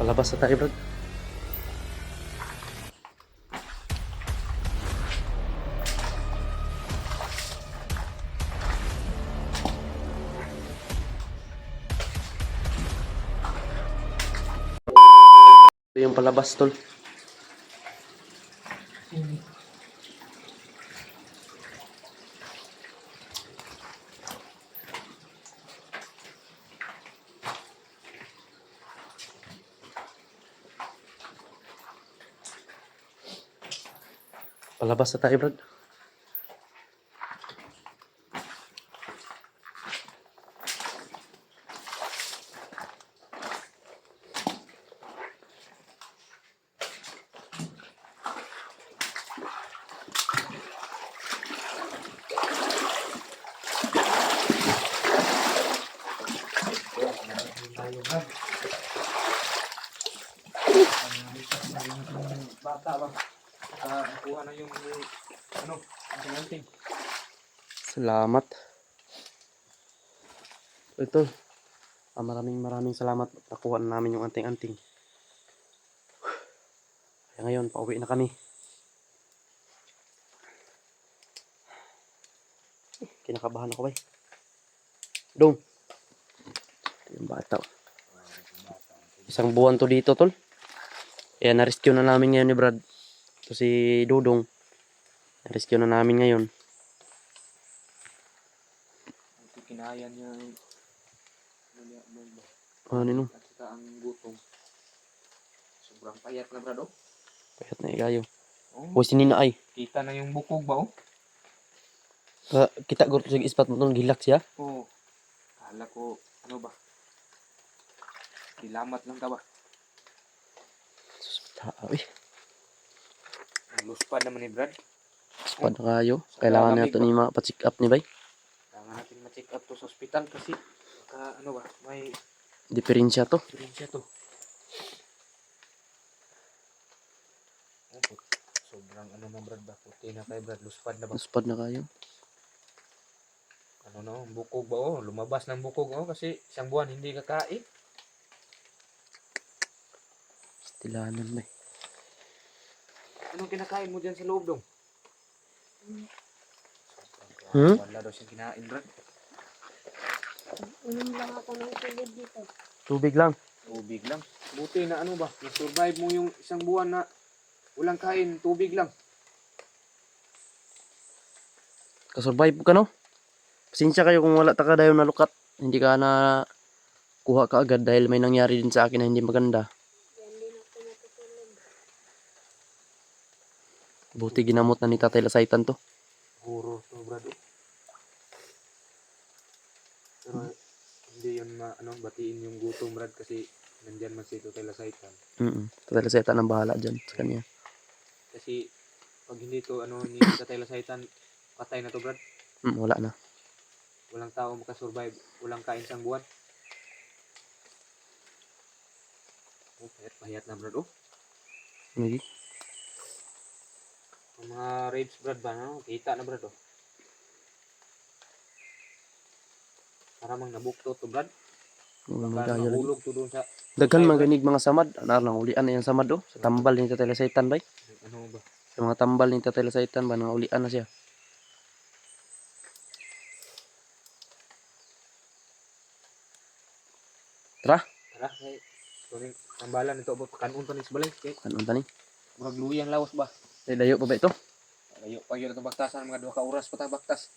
Palabas na tayo, Brad. Ito yung palabas, tol. Palabas na tayo, Brad. Bata ba? Nakuha na yung anting. Salamat. Ito. Maraming salamat. Nakuha na namin yung anting-anting. Kaya ngayon, pauwi na kami. Kinakabahan ako, bay. Dong. Ito yung bata. Isang buwan to dito, tol. Kaya na-rescue na namin ngayon ni Brad. Ito si Dudong. Na-rescue na namin ngayon. Ito kinaya niya Ano nino? at saka ang gutom. Sobrang payat na brado. Payat na ikayo. Oh, Huwag sinina ay. kita na yung bukog ba oh? Kita gusto sa ispat mo tol. Gilak siya. Oo. Kala ko ano ba? Dilamat lang ka ba? Uy, Luspad naman ni Brad. spad na kayo. Kailangan natin ni ma-check up ni bay. Kailangan natin ma-check up to sa ospital kasi ano ba? May Diferensya to. diferensya to. Sobrang ano na Brad ba? Puti na kay Brad. Luspad na ba? Spad na kayo. Ano no? Bukog ba oh? Lumabas ng bukog oh kasi isang buwan hindi kakain. Stilanan bay. Anong kinakain mo dyan sa loob dong? Wala daw siyang kinain, Brad. Unom lang ako ng tubig dito. Tubig lang. Tubig lang. Buti na ano ba? Na-survive mo yung isang buwan na walang kain, tubig lang. Kasurvive ka no? Pasensya kayo kung wala ta ka dayon nalukat. Hindi ka na kuha ka agad dahil may nangyari din sa akin na hindi maganda. Yan din ako natutulog. Buti ginamot na ni Tatay Lasaitan to. Horror to, Brad. Pero hindi yun batiin yung gutom, Brad, kasi nandyan man si Tatay Lasaitan. Tatay Lasaitan ang bahala dyan sa kanya. Kasi pag hindi to ni Tatay Lasaitan, patay na to, Brad. Wala na. Walang tao makasurvive, walang kain isang buwan. Oh, payat na, Brad. Oh. Hindi. Ang mga ribs, Brad, ba? No? Kita na, Brad. Oh. Paramang nabukto to, Brad. Baka nahulog to doon sa... Daghan maganig mga samad. Ano lang, ulian na yung samad oh. Sa tambal ni Tatay Lasaitan bay. Ano ba? Sa mga tambal ni Tatay Lasaitan ba, ulian na siya. Tara. Tara, ay. Kuning tambalan ito. Kanon pa ni sa balay. Okay. Kanon tani. Murag luyang lawas ba? Dayo pa ba ito? Layo pa yun itong baktasan. Mga 2 ka oras pa tayo baktas.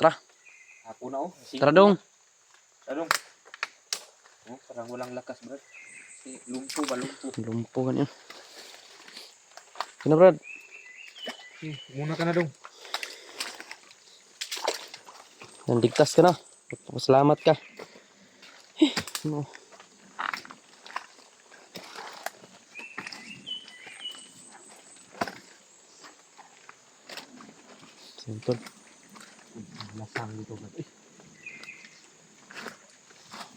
Tara. Hapon na oh. Tara dong. Tara dong. Oh, parang walang lakas, Brad. Si lumpo ba? Lumpo. Lumpo kan yun. Kina Brad. Muna ka na dong. Nandigtas ka na. Salamat ka. No. Sentol. Lasang dito, Brad.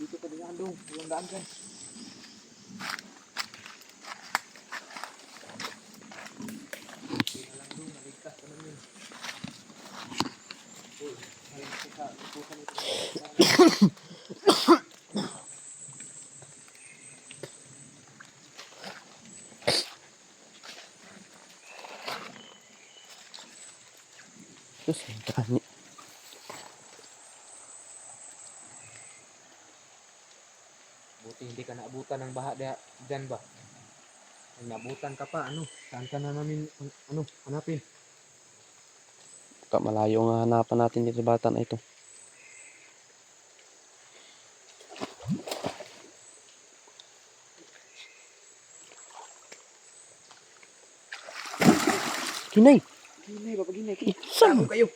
Dito ka din dong. Walang daan dyan. Naligtas ka namin. Sus, kani. Buti hindi ka naabutan ng baha dyan ba? Kung naabutan ka pa, ano? Saan ka na namin, ano, hanapin? Baka malayo nga hanapan natin dito sa bata na ito. Kinay! Ginay ba? Ginay. Saan? kayo.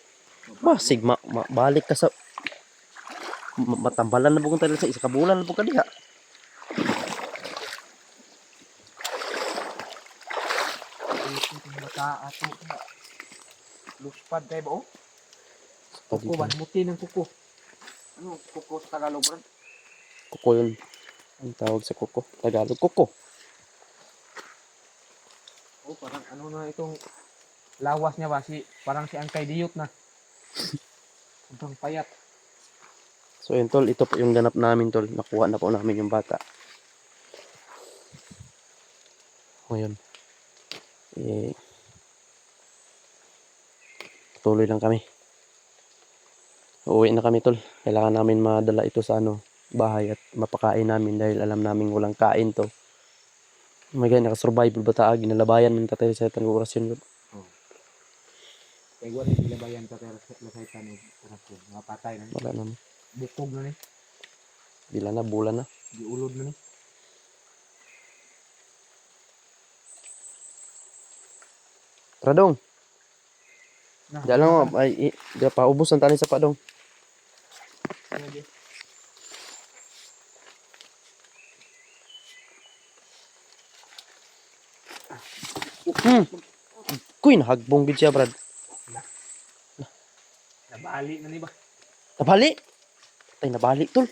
Basig, balik ka sa... matambalan na bukong tayo sa isa kabulan na bukong diha. Itong bata ato. Luspad kayo ba, oh? Pag Kuko ba? Muti ng kuko. Ano, kuko sa Tagalog, bro? kuko yun. Ang tawag sa kuko. Tagalog kuko. Oh, parang ano na itong lawas niya ba? Parang si Angkay Diyot na. Sobrang payat. So yun tol, ito po yung ganap namin tol. Nakuha na po namin yung bata. Ngayon. Tuloy lang kami. Uuwi na kami tol. Kailangan namin madala ito sa bahay at mapakain namin dahil alam namin walang kain to. Oh my God, nakasurvival ba taag? Ginalabayan man tatay sa itang orasyon. Kaya wala yung labayan ka pero lasaitan o orasyon. Mga patay na. Wala naman. Bukog na ni. Bila na, bulan na. Giulod na ni. Tara dong. Na, Diyan lang mo. Ay, di pa ubos ang tali sa pa dong. Sige. Kuy, nahagbong gid siya, brad. Nabali na ni ba? Nabali. Tay, nabali, tol.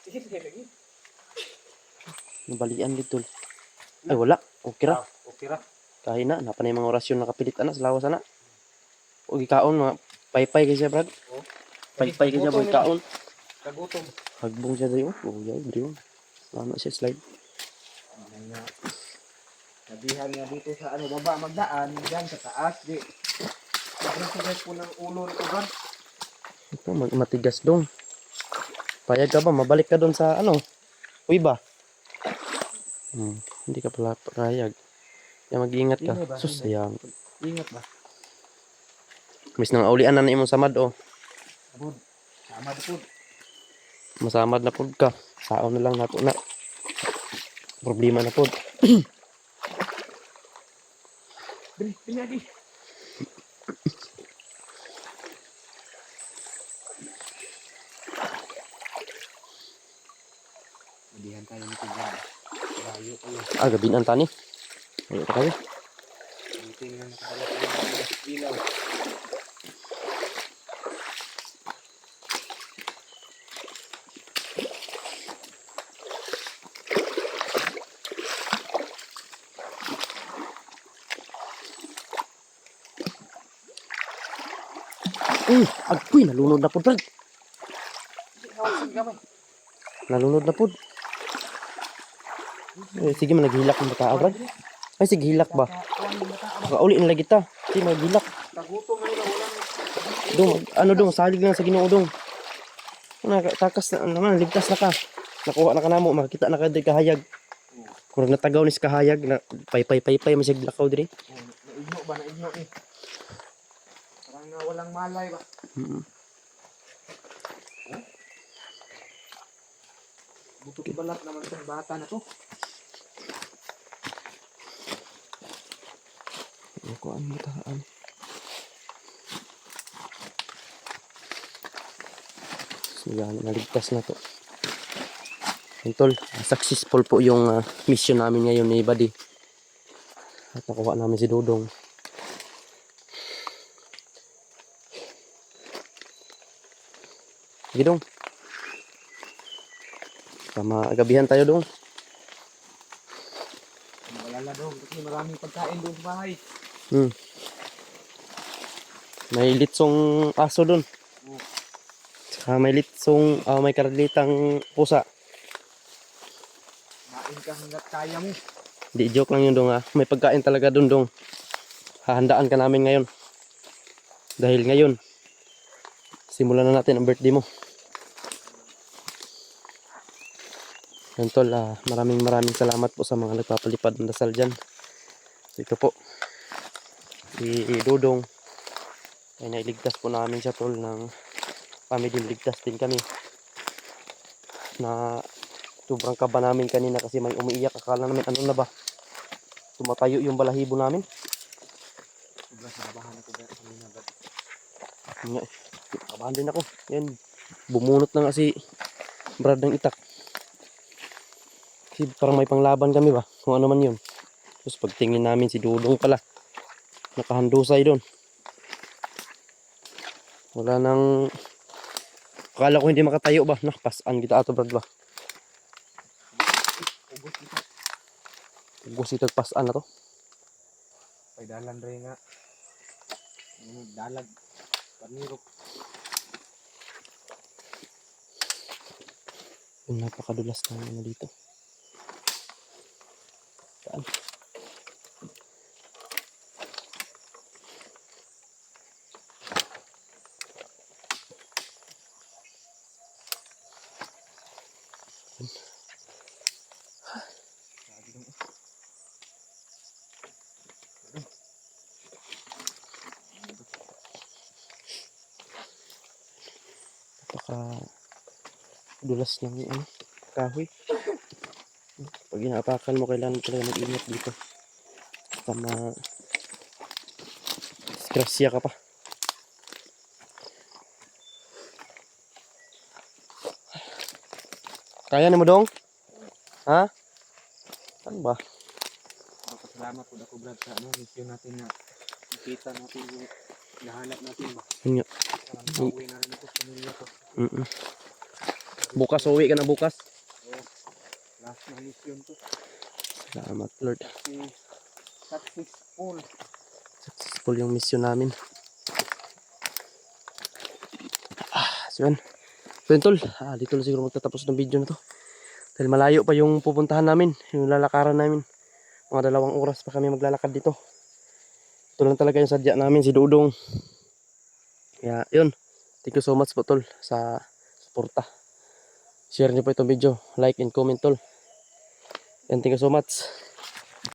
Sige, sige, lagi. Nabalian gid, tol. Ay, wala. Okay ra. Okay ra. Kahi na. Napanay mga orasyon nakapilit ana sa lawas ana. O gikaon, mga paypay kay siya, brad. Oh. Paypay kay siya, boy, kaon. Kagutom. Hagbong siya dayo. Oh, yay, bro. Ano siya slide. Mga sabihan nga dito sa baba magdaan diyan sa taas di. Sobrang po ng ulo nito gan. Ito, matigas dong. Payag ka ba? Mabalik ka doon sa Uy ba? Hindi ka pala payag. Kaya mag-iingat ka. Ingay ba? Sus, Ingay. sayang. Ingat ba? Mis nang aulian na imong samad, oh. Abod. Sama po. Masamad na pod ka. Sao na lang nato na. Problema na pod. Dili, dili. Madihan tayo nito gan. Layo kayo. Gabin ang tani. Ayo pa kayo. Tingnan nakadala tayo ng ilaw. Agkoy, nalunod na pod, brad. Hawasin ka ba? Nalunod na pod. Sige man, naghilak ng bata, brad. Ay, sige, hilak ba? Baka uliin lagi ta. Sige, maghilak. Tagutom na nila ulang. Dong, dong, salig lang sa Ginoo, dong. Takas na naman, ligtas na ka. Nakuha na ka namo, makita na ka di kahayag. Kung natagaw ni sa kahayag, na pay, masyag lakaw diri. Naigno ba? Naigno eh. Parang walang malay ba? Buto balat naman sa bata na to. Ako ang mataan. Yan, naligtas na to. Tol, successful po yung mission namin ngayon ni Buddy. At nakuha namin si Dodong. Sige dong. Gabihan tayo dong. Malala daw kasi maraming pagkain doon sa bahay. May litsong aso dun. Saka may litsong, may karalitang pusa. Main ka hanggat kaya mo. Di joke lang yun dong ha. May pagkain talaga dun dong. Hahandaan ka namin ngayon. Dahil ngayon, simulan na natin ang birthday mo. Yan tol, maraming salamat po sa mga nagpapalipad ng dasal dyan. So, ito po, si Dudong, ay nailigtas po namin siya tol ng family, ligtas din kami. Na sobrang kaba namin kanina kasi may umiiyak. Akala namin ano na ba, tumatayo yung balahibo namin. Sobrang sinabahan ako ba kanina ba? Nga, kabahan din ako. Yan, bumunot na nga si Brad ng itak. Kasi parang may panglaban kami ba, kung ano man yun. Tapos pagtingin namin si Dudong pala, nakahandusay doon. Wala nang, akala ko hindi makatayo ba, nakapasaan kita ato Brad ba. Ubos ito. Ubus ito pasaan na to. Pagdalan rin nga. Dalag. Panirok. Yung napakadulas na ano dito. Saan? Dulas ng kahoy. Pag inaapakan mo, kailangan talaga mag-ingat dito. Baka disgrasya ka pa. Kaya ni mo dong? Ha? Ano ba? Salamat po ako Brad sa mission natin na nakita natin yung nahanap natin ba. Yun nga. Nauwi na rin ito sa pamilya ko. Bukas, uwi ka na bukas. Last na mission to. Salamat Lord. Successful. Successful yung mission namin. So yun. So yun tol, dito na siguro magtatapos ng video na to. Dahil malayo pa yung pupuntahan namin, yung lalakaran namin. Mga 2 oras pa kami maglalakad dito. Ito lang talaga yung sadya namin, si Dudong. Kaya yun, thank you so much po tol sa suporta. Share niyo po itong video, like and comment tol. And thank you so much.